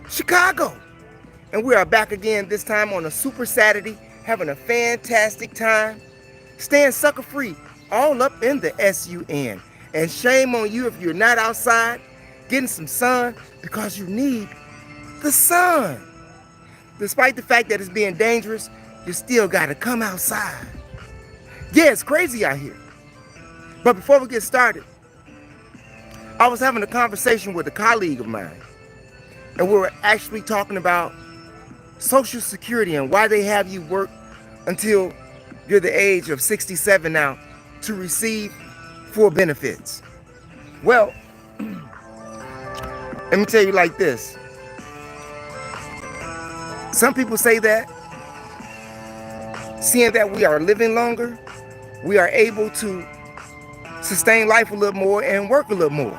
Chicago. And we are back again, this time on a Super Saturday, having a fantastic time, staying sucker free, all up in the sun. And shame on you if you're not outside getting some sun, because you need the sun. Despite the fact that it's being dangerous, you still gotta come outside. Yeah, it's crazy out here. But before we get started, I was having a conversation with a colleague of mine, and we were actually talking about Social Security and why they have you work until you're the age of 67 now to receive full benefits. Well, let me tell you like this. Some people say that, seeing that we are living longer, we are able to sustain life a little more and work a little more.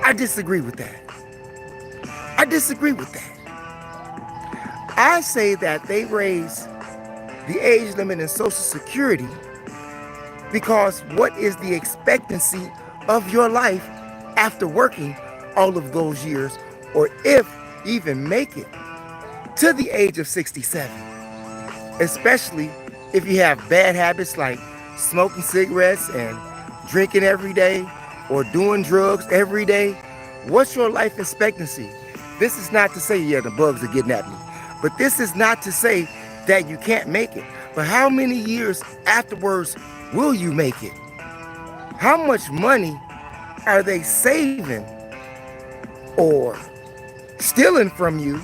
I disagree with that. I disagree with that. I say that they raise the age limit in Social Security because what is the expectancy of your life after working all of those years, or if even make it to the age of 67, especially if you have bad habits like smoking cigarettes and drinking every day or doing drugs every day. What's your life expectancy? This is not to say, yeah, the bugs are getting at me, but this is not to say that you can't make it. But how many years afterwards will you make it? How much money are they saving or stealing from you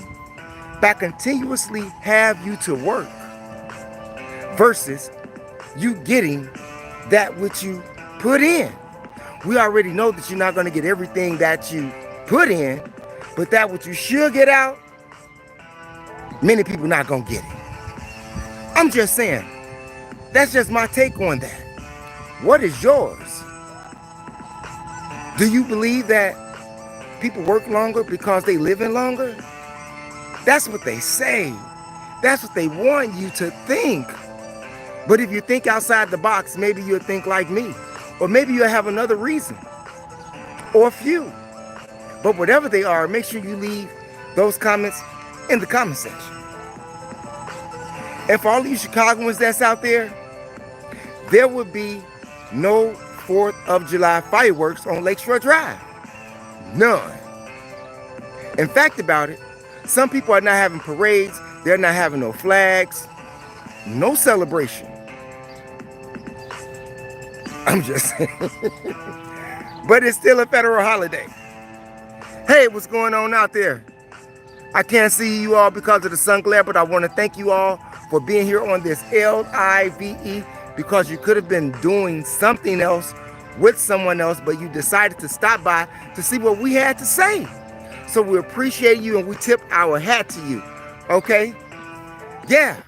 by continuously have you to work versus you getting that which you put in? We already know that you're not going to get everything that you put in, but that what you should get out, many people not going to get it. I'm just saying, that's just my take on that. What is yours? Do you believe that people work longer because they living longer? That's what they say. That's what they want you to think. But if you think outside the box, maybe you'll think like me. Or maybe you'll have another reason. Or a few. But whatever they are, make sure you leave those comments in the comment section. And for all of you Chicagoans that's out there would be no 4th of July fireworks on Lakeshore Drive. None. In fact about it, some people are not having parades. They're not having no flags. No celebration. I'm just saying. But it's still a federal holiday. Hey, what's going on out there? I can't see you all because of the sun glare, but I want to thank you all for being here on this LIVE, because you could have been doing something else with someone else, but you decided to stop by to see what we had to say. So we appreciate you and we tip our hat to you. Okay? Yeah.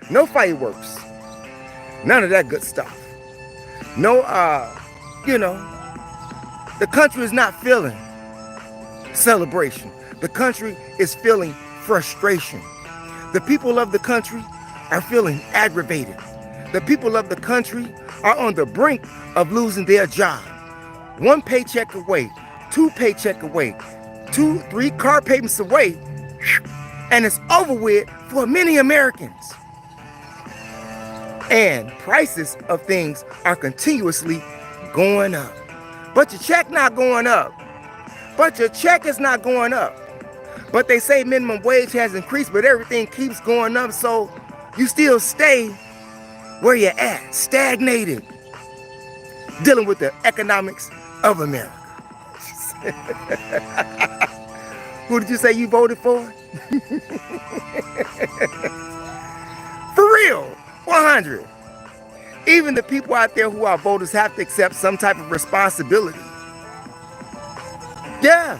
No fireworks. None of that good stuff. No, the country is not feeling celebration. The country is feeling frustration. The people of the country are feeling aggravated. The people of the country are on the brink of losing their job. 1 paycheck away, 2 paycheck away, 2, 3 car payments away, and it's over with for many Americans. And prices of things are continuously going up. But your check not going up. But your check is not going up. But they say minimum wage has increased, but everything keeps going up, so you still stay where you're at, stagnated, dealing with the economics of America. Who did you say you voted for? For real, 100. Even the people out there who are voters have to accept some type of responsibility. Yeah,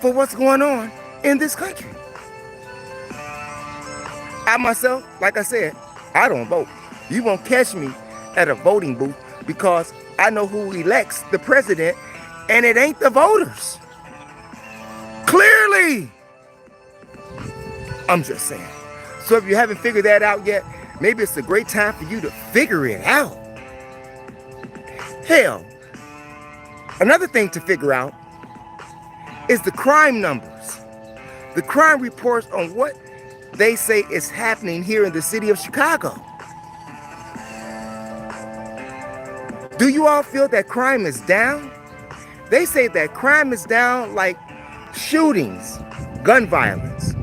for what's going on in this country. I myself, like I said, I don't vote. You won't catch me at a voting booth because I know who elects the president, and it ain't the voters. Clearly. I'm just saying. So if you haven't figured that out yet, maybe it's a great time for you to figure it out. Hell, another thing to figure out is the crime numbers, the crime reports on what they say is happening here in the city of Chicago. Do you all feel that crime is down? They say that crime is down, like shootings, gun violence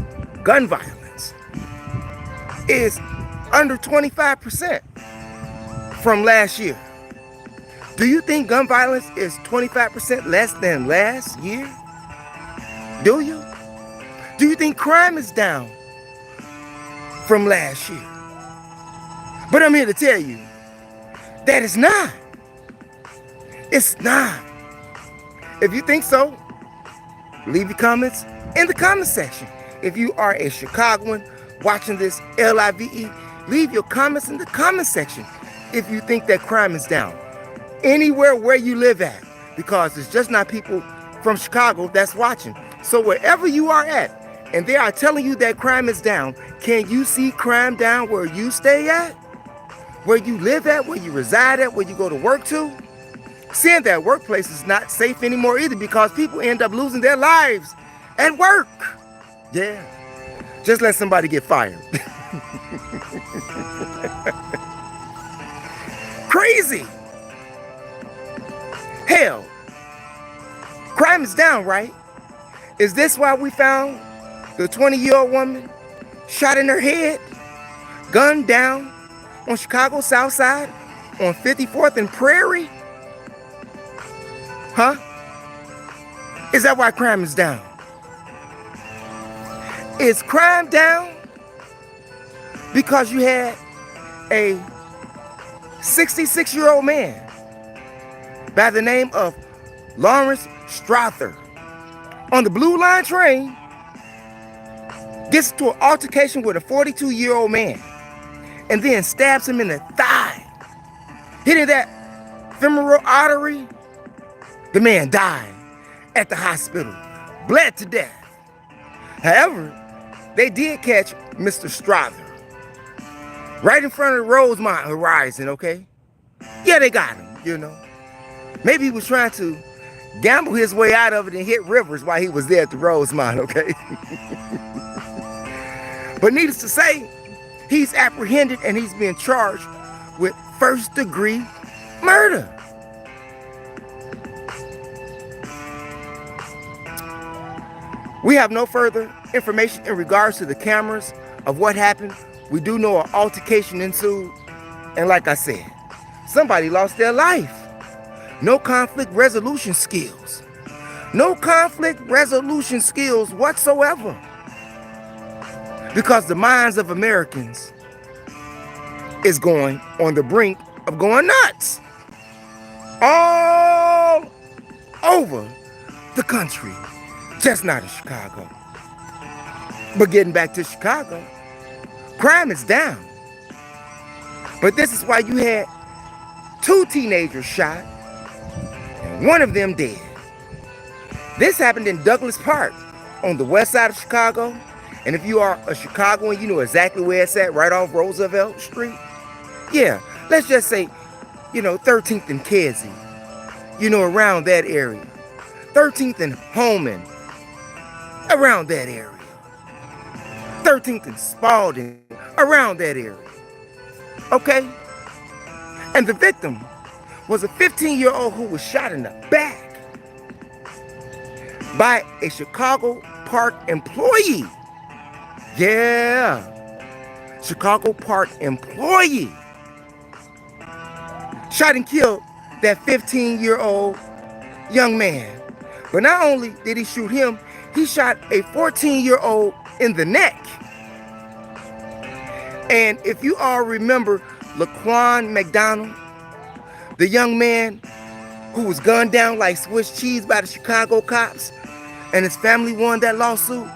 is under 25% from last year. Do you think gun violence is 25% less than last year? Do you? Do you think crime is down from last year? But I'm here to tell you that it's not. It's not. If you think so, leave your comments in the comment section. If you are a Chicagoan watching this LIVE, leave your comments in the comment section if you think that crime is down. Anywhere where you live at, because it's just not people from Chicago that's watching. So wherever you are at, and they are telling you that crime is down, can you see crime down where you stay at? Where you live at, where you reside at, where you go to work to? Seeing that workplace is not safe anymore either, because people end up losing their lives at work. Yeah, just let somebody get fired. Crazy. Hell, crime is down, right? Is this why we found the 20-year-old woman shot in her head, gunned down on Chicago South Side on 54th and Prairie? Huh? Is that why crime is down? Is crime down because you had a 66-year-old man by the name of Lawrence Strother on the Blue Line train gets into an altercation with a 42-year-old man and then stabs him in the thigh, hitting that femoral artery? The man died at the hospital, bled to death. However, they did catch Mr. Strother right in front of the Rosemont Horizon, okay? Yeah, they got him, you know. Maybe he was trying to gamble his way out of it and hit rivers while he was there at the Rosemont, okay? But needless to say, he's apprehended and he's being charged with first-degree murder. We have no further information in regards to the cameras of what happened. We do know an altercation ensued. And like I said, somebody lost their life. No conflict resolution skills. No conflict resolution skills whatsoever. Because the minds of Americans is going on the brink of going nuts. All over the country. Just not in Chicago. But getting back to Chicago, crime is down. But this is why you had 2 teenagers shot and 1 of them dead. This happened in Douglas Park on the west side of Chicago. And if you are a Chicagoan, you know exactly where it's at, right off Roosevelt Street. Yeah, let's just say, 13th and Kedzie, around that area. 13th and Holman, around that area. 13th and Spalding, around that area. Okay? And the victim was a 15-year-old who was shot in the back by a Chicago Park employee. Yeah. Chicago Park employee. Shot and killed that 15-year-old young man. But not only did he shoot him, he shot a 14-year-old in the neck. And if you all remember Laquan McDonald, the young man who was gunned down like Swiss cheese by the Chicago cops, and his family won that lawsuit,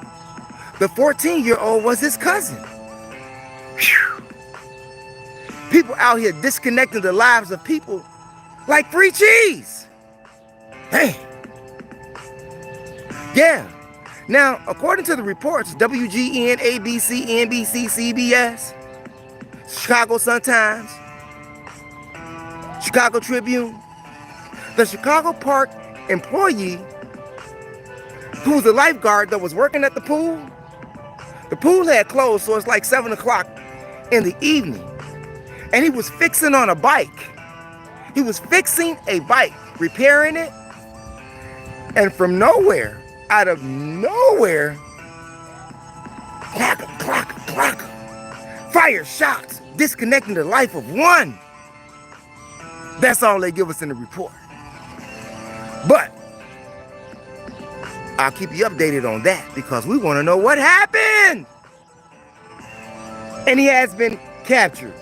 the 14-year-old was his cousin. Whew. People out here disconnecting the lives of people like free cheese. Hey. Yeah. Now, according to the reports, WGN, ABC, NBC, CBS, Chicago Sun-Times, Chicago Tribune, the Chicago Park employee who was a lifeguard that was working at the pool. The pool had closed, so it's like 7 o'clock in the evening. And he was fixing on a bike. He was fixing a bike, repairing it. And from nowhere, out of nowhere, clacker, clacker, clacker, fire shots, disconnecting the life of one. That's all they give us in the report. But I'll keep you updated on that because we want to know what happened. And he has been captured.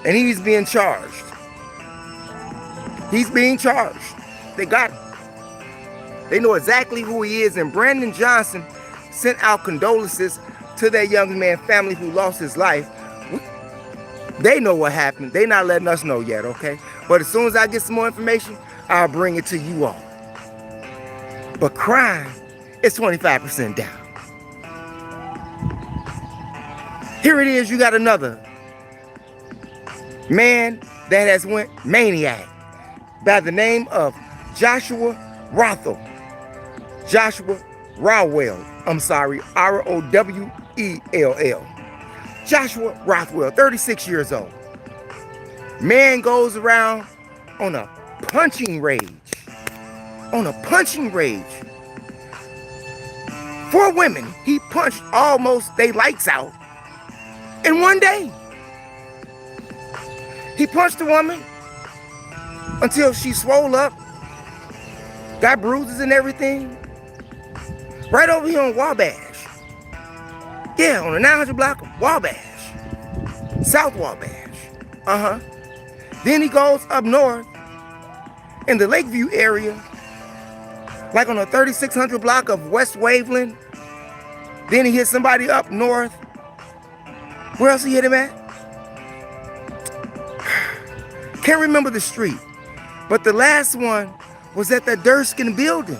And he's being charged. He's being charged. They got him. They know exactly who he is. And Brandon Johnson sent out condolences to that young man's family who lost his life. They know what happened. They're not letting us know yet, okay? But as soon as I get some more information, I'll bring it to you all. But crime is 25% down. Here it is, you got another man that has went maniac by the name of Joshua Rothwell. Joshua Rowell. I'm sorry, Rowell. Joshua Rothwell, 36 years old. Man goes around on a punching rage. On a punching rage. 4 women he punched almost they lights out in one day. He punched a woman until she swole up, got bruises and everything. Right over here on Wabash. Yeah, on the 900 block of Wabash. South Wabash. Then he goes up north in the Lakeview area, like on the 3600 block of West Waveland. Then he hit somebody up north. Where else he hit him at? Can't remember the street. But the last one was at the Durskin building.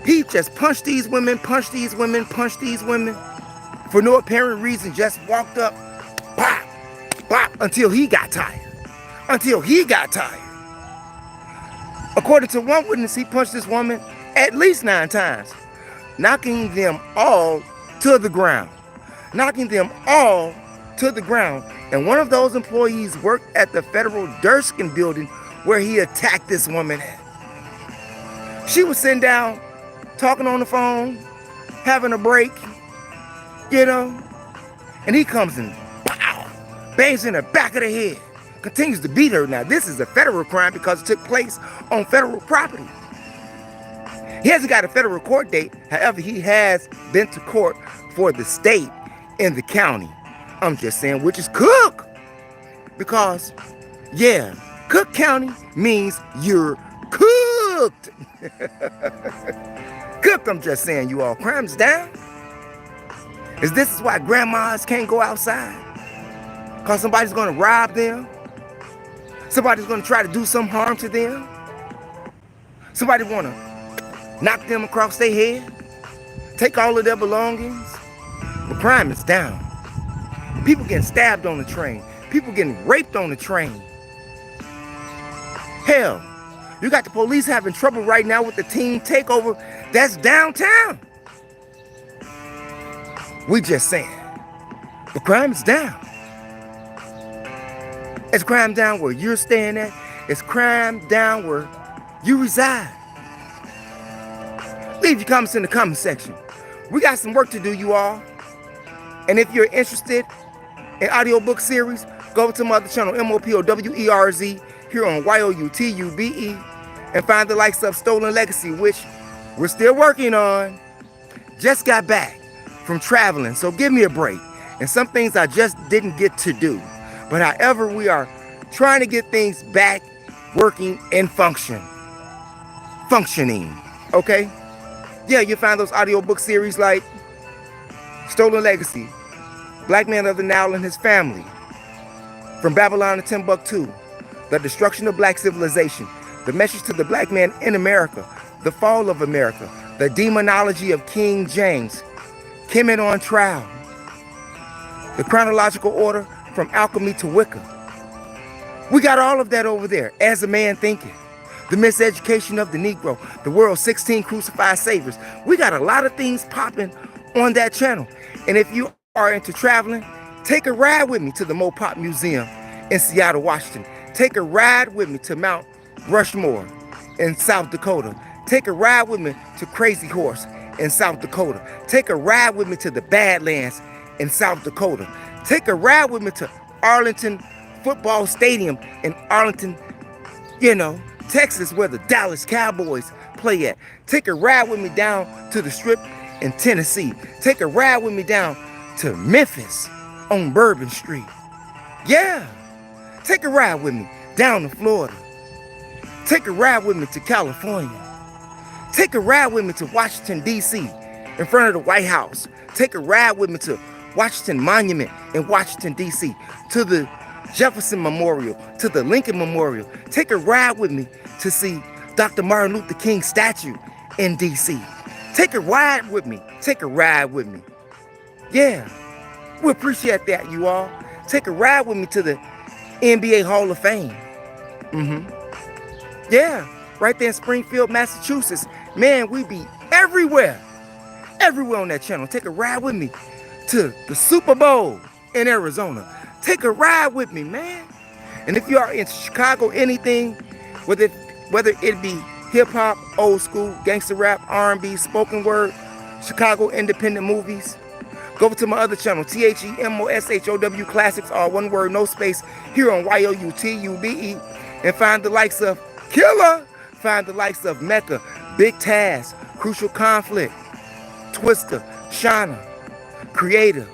He just punched these women, punched these women, punched these women for no apparent reason. Just walked up, pop, pop, until he got tired. Until he got tired. According to one witness, he punched this woman at least 9 times, knocking them all to the ground. Knocking them all to the ground. And one of those employees worked at the Federal Durskin building where he attacked this woman at. She was sitting down, talking on the phone, having a break, you know, and he comes and pow, bangs in the back of the head, continues to beat her. Now, this is a federal crime because it took place on federal property. He hasn't got a federal court date. However, he has been to court for the state and the county. I'm just saying, which is Cook. Because, yeah, Cook County means you're cooked. Cook, I'm just saying, you all. Crime's down. This is why grandmas can't go outside. Because somebody's going to rob them. Somebody's going to try to do some harm to them. Somebody want to knock them across their head. Take all of their belongings. But crime is down. People getting stabbed on the train. People getting raped on the train. Hell, you got the police having trouble right now with the team takeover that's downtown. We just saying. The crime is down. Is crime down where you're staying at? Is crime down where you reside? Leave your comments in the comment section. We got some work to do, you all. And if you're interested in audiobook series, go to my other channel, MOPOWERZ, here on YOUTUBE, and find the likes of Stolen Legacy, which we're still working on. Just got back from traveling, so give me a break. And some things I just didn't get to do. But however, we are trying to get things back working and functioning. Okay? Yeah, you find those audiobook series like Stolen Legacy, Black Man of the Nile and His Family, From Babylon to Timbuktu, The Destruction of Black Civilization, The Message to the Black Man in America, The Fall of America, The Demonology of King James, Kemet on Trial, The Chronological Order from Alchemy to Wicca. We got all of that over there, As a Man Thinketh. the miseducation of the Negro, the world's 16 crucified saviors. We got a lot of things popping on that channel. And if you are into traveling, take a ride with me to the Mopop Museum in Seattle, Washington. Take a ride with me to Mount Rushmore in South Dakota. Take a ride with me to Crazy Horse in South Dakota. Take a ride with me to the Badlands in South Dakota. Take a ride with me to Arlington Football Stadium in Arlington, Texas, where the Dallas Cowboys play at. Take a ride with me down to the Strip in Tennessee. Take a ride with me down to Memphis on Bourbon Street. Yeah, take a ride with me down to Florida. Take a ride with me to California. Take a ride with me to Washington, D.C. in front of the White House. Take a ride with me to Washington Monument in Washington, D.C. to the Jefferson Memorial, to the Lincoln Memorial. Take a ride with me to see Dr. Martin Luther King statue in D.C. Take a ride with me. Take a ride with me. Yeah, we appreciate that, you all. Take a ride with me to the NBA Hall of Fame. Yeah, right there in Springfield, Massachusetts. Man, we be everywhere. Everywhere on that channel. Take a ride with me to the Super Bowl in Arizona. Take a ride with me, man. And if you are in Chicago, anything, whether it be hip-hop, old school, gangster rap, R&B, spoken word, Chicago independent movies, go over to my other channel, THEMOSHOW Classics, all one word, no space, here on YOUTUBE, and find the likes of Killer, find the likes of Mecca, Big Taz, Crucial Conflict, Twister, Shauna, Creative,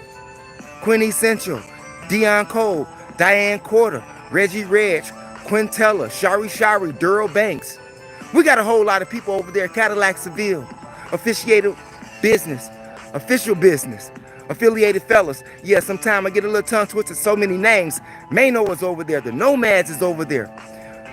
Quinn Essential, Dion Cole, Diane Corder, Reggie Reg, Quintella, Shari, Durrell Banks. We got a whole lot of people over there, Cadillac Seville, Officiated Business, Official Business, Affiliated Fellas. Yeah, sometimes I get a little tongue twisted, so many names. Mano is over there, the Nomads is over there.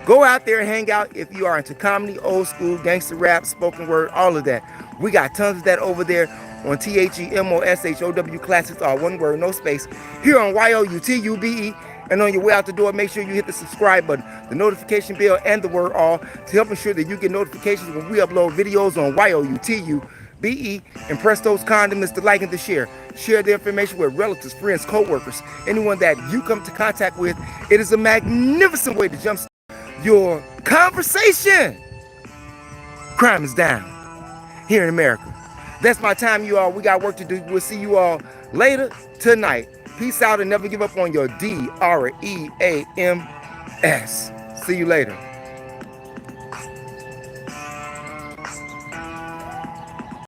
Go out there and hang out if you are into comedy, old school, gangster rap, spoken word, all of that. We got tons of that over there on THEMOSHOW Classics, all one word, no space, here on YOUTUBE. And on your way out the door, make sure you hit the subscribe button, the notification bell, and the word all to help ensure that you get notifications when we upload videos on YOUTUBE. And press those condiments to like and to share. Share the information with relatives, friends, co-workers, anyone that you come into contact with. It is a magnificent way to jumpstart your conversation. Crime is down here in America. That's my time, you all. We got work to do. We'll see you all later tonight. Peace out and never give up on your DREAMS. See you later.